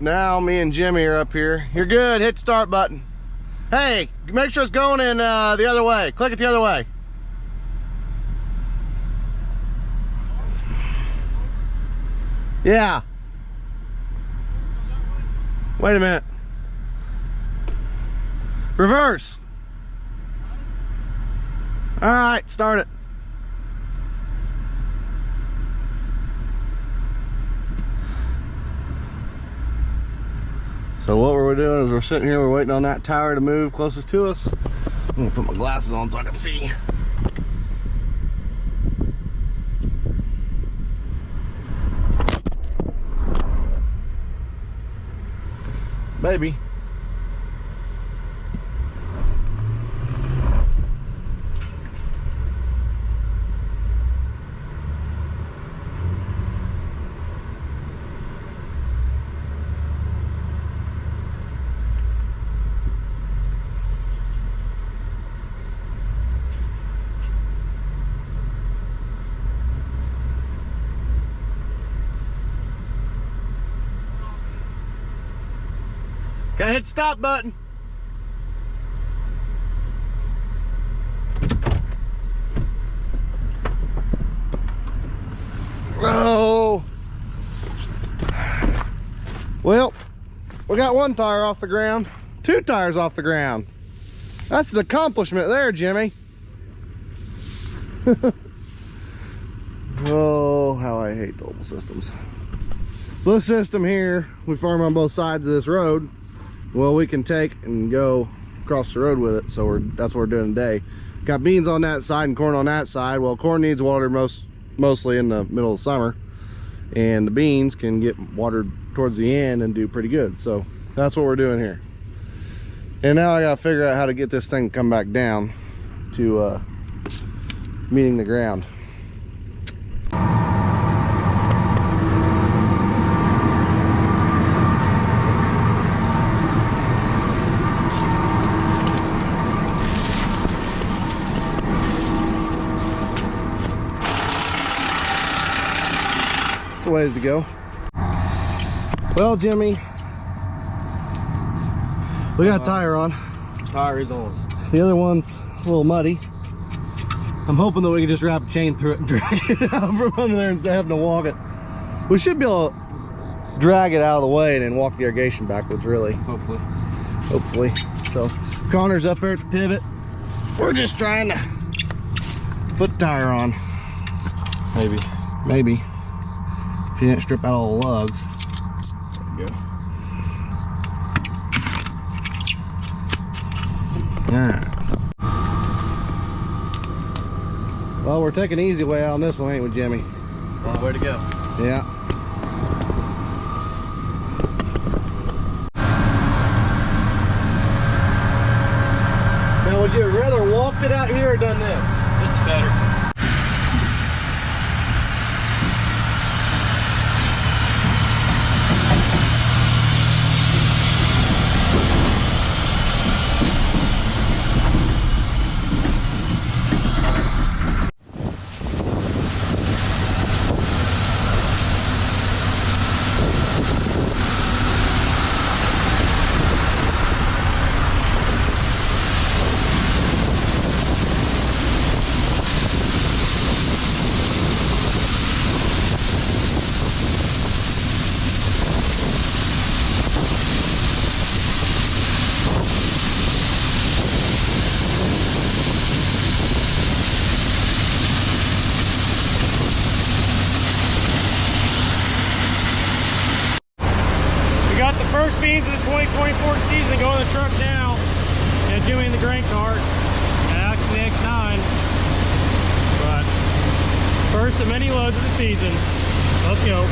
now me and Jimmy are up here. You're good, hit the start button. Hey, make sure it's going in the other way. Click it the other way. Yeah. Wait a minute. Reverse. All right, start it. So what we're doing is we're sitting here, we're waiting on that tower to move closest to us. I'm gonna put my glasses on so I can see. Maybe. Gotta hit the stop button. Oh. Well, we got one tire off the ground, 2 tires off the ground. That's the accomplishment there, Jimmy. Oh, how I hate global systems. So this system here, we farm on both sides of this road. Well, we can take and go across the road with it, so that's what we're doing today. Got beans on that side and corn on that side. Well, corn needs water mostly in the middle of summer, and the beans can get watered towards the end and do pretty good. So that's what we're doing here. And now I gotta figure out how to get this thing to come back down to meeting the ground. Ways to go. Well, Jimmy, we got a tire on. Tire is on. The other one's a little muddy. I'm hoping that we can just wrap a chain through it and drag it out from under there instead of having to walk it. We should be able to drag it out of the way and then walk the irrigation backwards, really. Hopefully. So Connor's up there at the pivot. We're just trying to put the tire on. Maybe. If you didn't strip out all the lugs. There you go. Alright. Well, we're taking the easy way out on this one, ain't we, Jimmy? Long way to go. Yeah. Now, would you have rather walked it out here or done this? This is better. Got the first beans of the 2024 season going in the truck now. And Jimmy in the grain cart. And actually the X9. But first of many loads of the season. Let's go.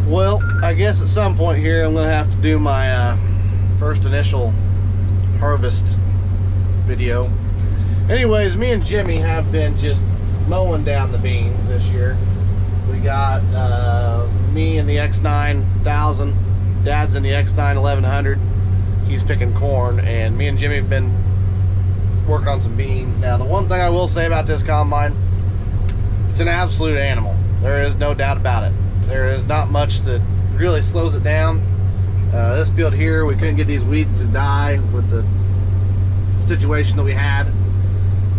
Well, I guess at some point here I'm gonna have to do my first initial harvest video. Anyways, me and Jimmy have been just mowing down the beans this year. We got me in the X9 1000, Dad's in the X9 1100. He's picking corn, and me and Jimmy have been working on some beans. Now, the one thing I will say about this combine, it's an absolute animal. There is no doubt about it. There is not much that really slows it down. This field here, we couldn't get these weeds to die with the situation that we had.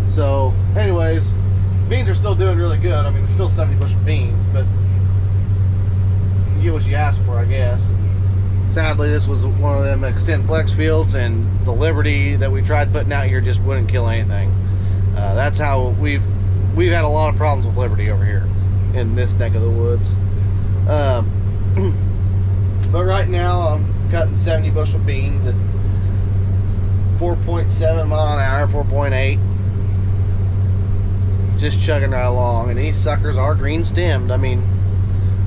So anyways, beans are still doing really good. I mean, it's still 70 bushel beans, but you get what you ask for, I guess. Sadly, this was one of them extend flex fields, and the Liberty that we tried putting out here just wouldn't kill anything. That's how we've had a lot of problems with Liberty over here in this neck of the woods. But right now I'm cutting 70 bushel beans at 4.7 mile an hour, 4.8, just chugging right along. And these suckers are green stemmed. I mean,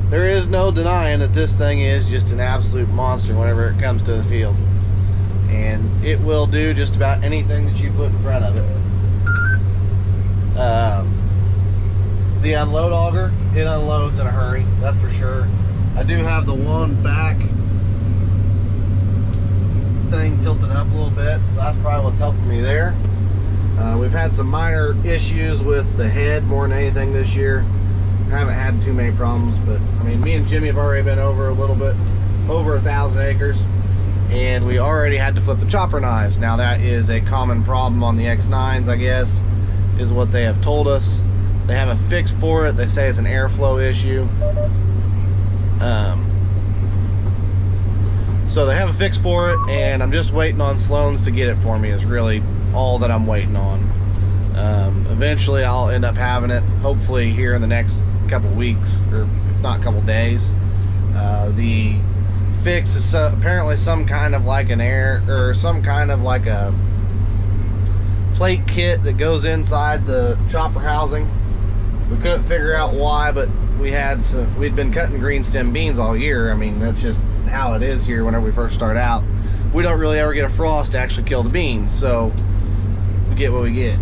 there is no denying that this thing is just an absolute monster whenever it comes to the field, and it will do just about anything that you put in front of it. The unload auger, it unloads in a hurry, that's for sure. I do have the one back thing tilted up a little bit, so that's probably what's helping me there. We've had some minor issues with the head more than anything this year. I haven't had too many problems, but I mean, me and Jimmy have already been over a little bit, over 1,000 acres, and we already had to flip the chopper knives. Now that is a common problem on the X9s, I guess, is what they have told us. They have a fix for it. They say it's an airflow issue. So they have a fix for it, and I'm just waiting on Sloan's to get it for me is really all that I'm waiting on. Eventually I'll end up having it, hopefully here in the next couple weeks, or if not couple days. The fix is apparently some kind of like an air, or some kind of like a plate kit that goes inside the chopper housing. We couldn't figure out why, but we'd been cutting green stem beans all year. I mean, that's just how it is here whenever we first start out. We don't really ever get a frost to actually kill the beans, so we get what we get.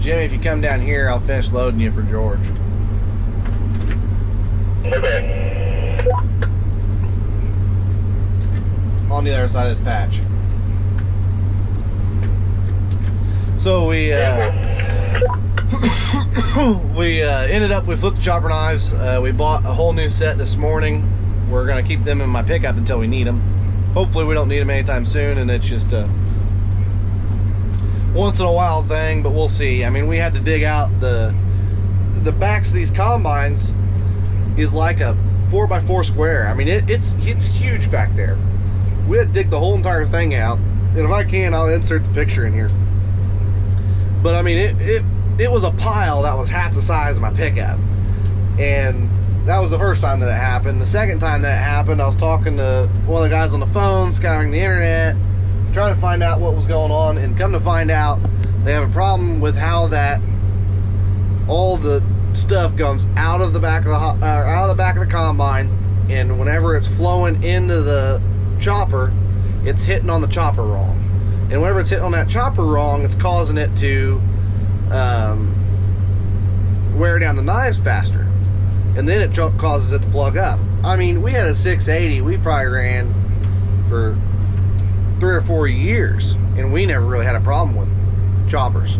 Jimmy, if you come down here, I'll finish loading you for George. Okay. On the other side of this patch. So we we flipped the chopper knives. We bought a whole new set this morning. We're gonna keep them in my pickup until we need them. Hopefully we don't need them anytime soon, and it's just a once in a while thing, but we'll see. I mean, we had to dig out the backs of these combines is like a 4x4 square. I mean, it's huge back there. We had to dig the whole entire thing out, and if I can, I'll insert the picture in here. But I mean, it was a pile that was half the size of my pickup, and that was the first time that it happened. The second time that it happened, I was talking to one of the guys on the phone, scouring the internet, trying to find out what was going on, and come to find out they have a problem with how that all the stuff comes out of the back of the combine, and whenever it's flowing into the chopper, it's hitting on the chopper wrong. And whenever it's hitting on that chopper wrong, it's causing it to wear down the knives faster, and then it causes it to plug up. I mean, we had a 680 we probably ran for 3 or 4 years, and we never really had a problem with choppers.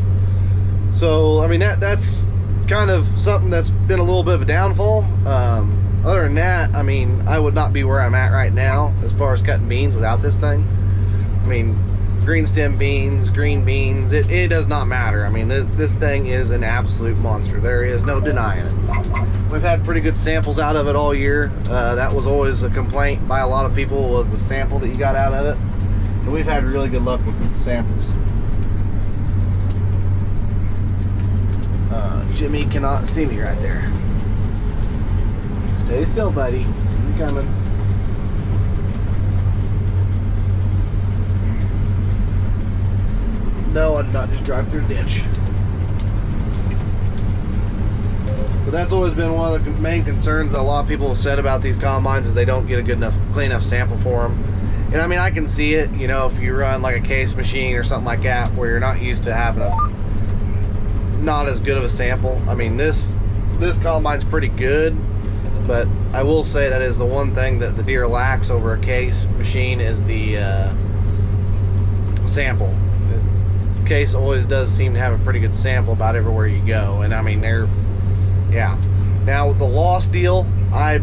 So I mean, that's kind of something that's been a little bit of a downfall. Other than that, I mean, I would not be where I'm at right now as far as cutting beans without this thing. I mean, green stem beans, green beans, it does not matter. I mean, this thing is an absolute monster. There is no denying it. We've had pretty good samples out of it all year. That was always a complaint by a lot of people, was the sample that you got out of it. And we've had really good luck with the samples. Jimmy cannot see me right there. Stay still, buddy. I'm coming. No, I did not just drive through a ditch. But that's always been one of the main concerns that a lot of people have said about these combines, is they don't get a good enough, clean enough sample for them. And I mean, I can see it, you know, if you run like a case machine or something like that, where you're not used to having not as good of a sample. I mean, this combine's pretty good, but I will say that is the one thing that the deer lacks over a case machine is the sample. The case always does seem to have a pretty good sample about everywhere you go, and I mean, yeah. Now with the loss deal, I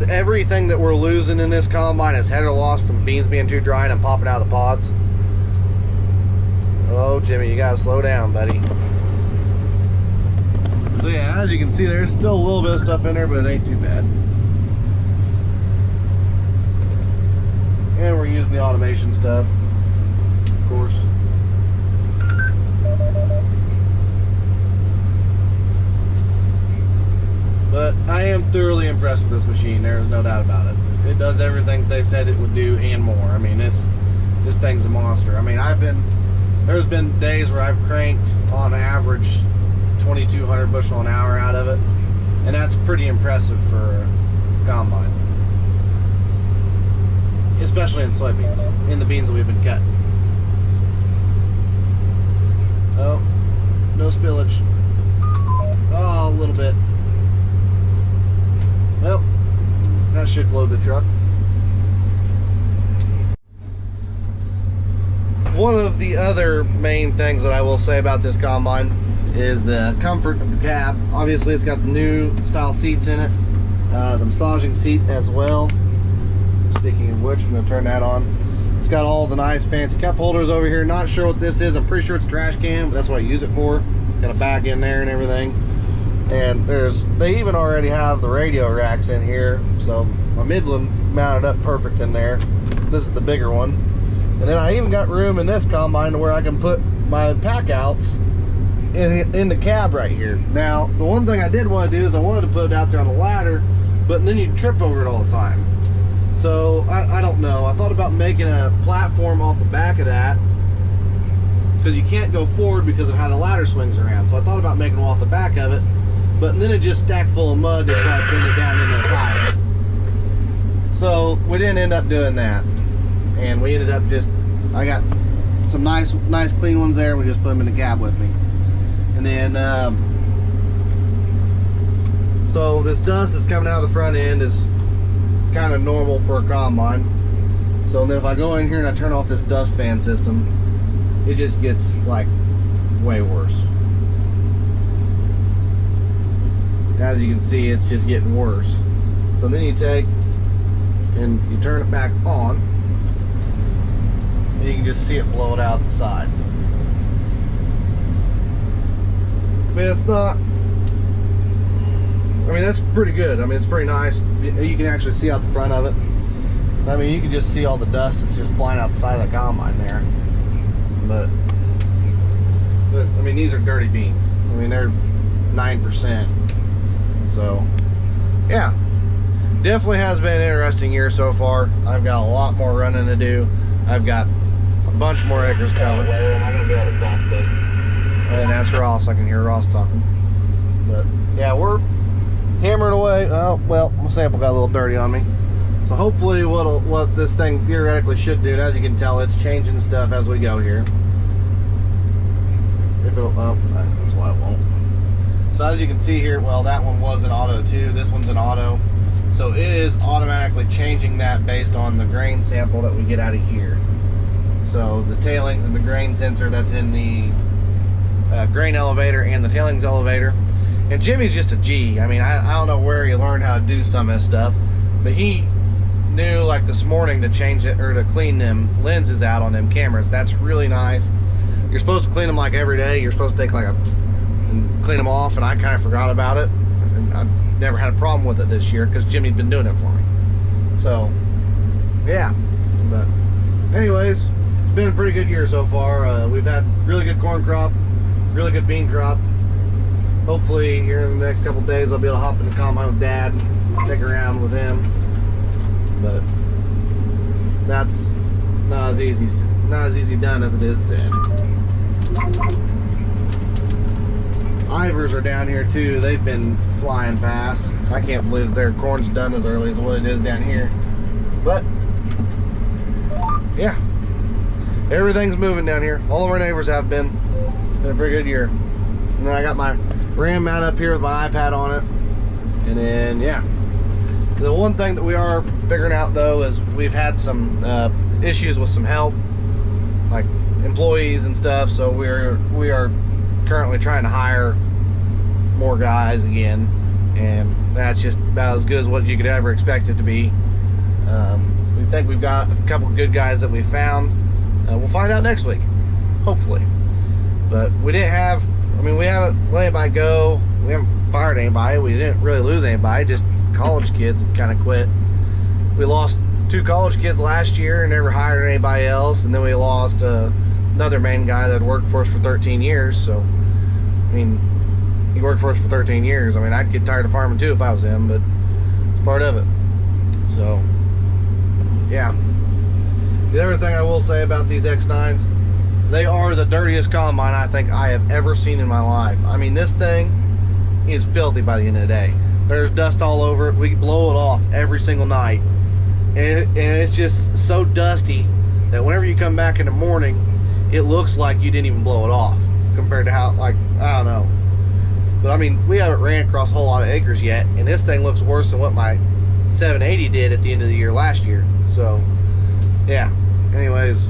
everything that we're losing in this combine is header loss from beans being too dry and popping out of the pods. Oh, Jimmy, you gotta slow down, buddy. So yeah, as you can see, there's still a little bit of stuff in there, but it ain't too bad. And we're using the automation stuff, of course. But I am thoroughly impressed with this machine. There is no doubt about it. It does everything they said it would do and more. I mean, this thing's a monster. I mean, there's been days where I've cranked on average 2,200 bushel an hour out of it, and that's pretty impressive for a combine, especially in soybeans, in the beans that we've been cutting. Oh, no spillage. Oh, a little bit. Well, that should load the truck. One of the other main things that I will say about this combine is the comfort of the cab. Obviously, it's got the new style seats in it, the massaging seat as well. Speaking of which, I'm going to turn that on. It's got all the nice fancy cup holders over here. Not sure what this is. I'm pretty sure it's a trash can, but that's what I use it for. Got a bag in there and everything. And they even already have the radio racks in here, so my Midland mounted up perfect in there. This is the bigger one. And then I even got room in this combine to where I can put my pack outs in the cab right here. Now, the one thing I did want to do is I wanted to put it out there on the ladder, but then you'd trip over it all the time. So I don't know. I thought about making a platform off the back of that, because you can't go forward because of how the ladder swings around. So I thought about making one off the back of it, but then it just stacked full of mud to try to bend it down into the tire. So we didn't end up doing that, and we ended up I got some nice clean ones there, and we just put them in the cab with me. And then so this dust that's coming out of the front end is kind of normal for a combine. So then if I go in here and I turn off this dust fan system, it just gets like way worse. As you can see, it's just getting worse. So then you take and you turn it back on, and you can just see it blow it out the side. I mean, it's not, I mean, that's pretty good. I mean, it's pretty nice. You can actually see out the front of it. I mean, you can just see all the dust that's just flying out the side of the combine there. But I mean, these are dirty beans. I mean, they're 9%. So, yeah, definitely has been an interesting year so far. I've got a lot more running to do. I've got a bunch more acres covered. And that's Ross. I can hear Ross talking. But yeah, we're hammering away. Oh, well, my sample got a little dirty on me. So hopefully what this thing theoretically should do, and as you can tell, it's changing stuff as we go here. If it'll, oh, that's why it won't. So as you can see here, well, that one was an auto too. This one's an auto. So it is automatically changing that based on the grain sample that we get out of here. So the tailings and the grain sensor that's in the grain elevator and the tailings elevator. And Jimmy's just a G. I mean, I don't know where he learned how to do some of this stuff, but he knew like this morning to change it or to clean them lenses out on them cameras. That's really nice. You're supposed to clean them like every day. You're supposed to take like and clean them off, and I kind of forgot about it. And I never had a problem with it this year because Jimmy'd been doing it for me. So, yeah. But anyways, it's been a pretty good year so far. We've had really good corn crop, really good bean crop. Hopefully here in the next couple days I'll be able to hop in the combine with Dad, take around with him. But that's not as easy done as it is said. Ivers are down here too. They've been flying past. I can't believe their corn's done as early as what it is down here. But yeah, everything's moving down here. All of our neighbors have been. It's been a pretty good year. And then I got my RAM mount up here with my iPad on it. And then yeah, the one thing that we are figuring out though is we've had some issues with some help, like employees and stuff. So we are currently trying to hire more guys again, and that's just about as good as what you could ever expect it to be. We think we've got a couple of good guys that we found. We'll find out next week, hopefully. But we didn't have, I mean, we haven't let anybody go. We haven't fired anybody. We didn't really lose anybody. Just college kids that kind of quit. We lost 2 college kids last year and never hired anybody else. And then we lost another main guy that worked for us for 13 years. So, I mean, he worked for us for 13 years. I mean, I'd get tired of farming too if I was him, but it's part of it. So, yeah. The other thing I will say about these X9s, they are the dirtiest combine I think I have ever seen in my life. I mean, this thing is filthy by the end of the day. There's dust all over it. We blow it off every single night. And it's just so dusty that whenever you come back in the morning, it looks like you didn't even blow it off compared to how, like, I don't know. But I mean, we haven't ran across a whole lot of acres yet, and this thing looks worse than what my 780 did at the end of the year last year. So, yeah. Anyways,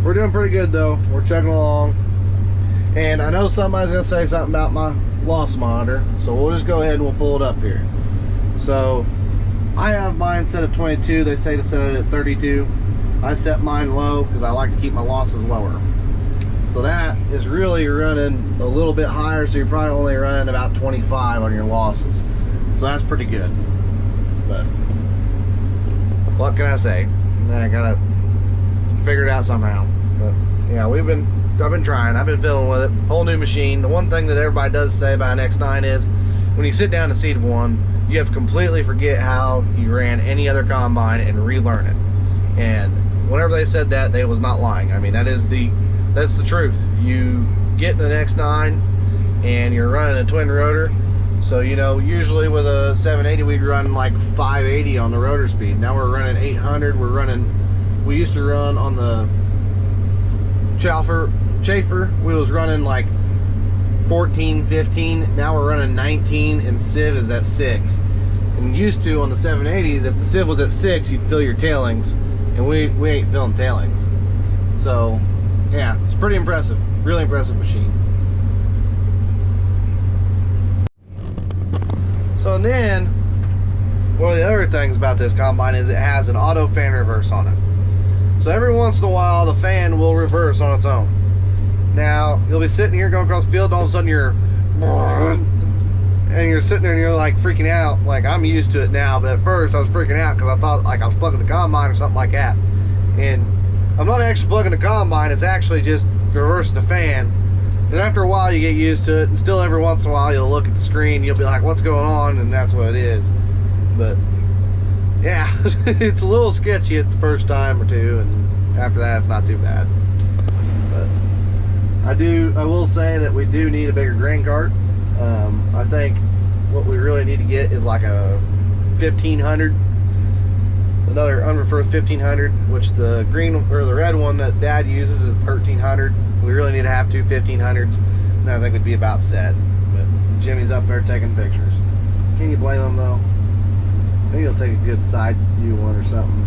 we're doing pretty good though. We're chugging along. And I know somebody's gonna say something about my loss monitor, so we'll just go ahead and we'll pull it up here. So I have mine set at 22. They say to set it at 32. I set mine low because I like to keep my losses lower. So that is really running a little bit higher, so you're probably only running about 25 on your losses. So that's pretty good. But what can I say? I gotta figure it out somehow. But yeah, I've been trying. I've been fiddling with it. Whole new machine. The one thing that everybody does say about an X9 is when you sit down to seed one, you have to completely forget how you ran any other combine and relearn it. And whenever they said that, they was not lying. I mean, that's the truth. You get in an X9 and you're running a twin rotor. So, you know, usually with a 780 we'd run like 580 on the rotor speed. Now we're running 800. We used to run on the Chafer, we was running like 14, 15. Now we're running 19 and sieve is at 6. And used to on the 780s, if the sieve was at 6, you'd fill your tailings, and we ain't filling tailings. So yeah, it's pretty impressive. Really impressive machine. So then, one of the other things about this combine is it has an auto fan reverse on it. So every once in a while, the fan will reverse on its own. Now, you'll be sitting here going across the field, and all of a sudden you're sitting there and you're like freaking out. Like, I'm used to it now, but at first I was freaking out because I thought like I was plugging the combine or something like that. And I'm not actually plugging the combine, it's actually just reversing the fan. And after a while you get used to it, and still every once in a while you'll look at the screen, you'll be like, what's going on? And that's what it is. But yeah, it's a little sketchy at the first time or two, and after that it's not too bad. But I will say that we do need a bigger grain cart. I think what we really need to get is like a 1500, another unreferred 1500, which the green or the red one that Dad uses is 1300. We really need to have 2 1500s, and I think we'd be about set. But Jimmy's up there taking pictures. Can you blame him though? Maybe he'll take a good side view one or something.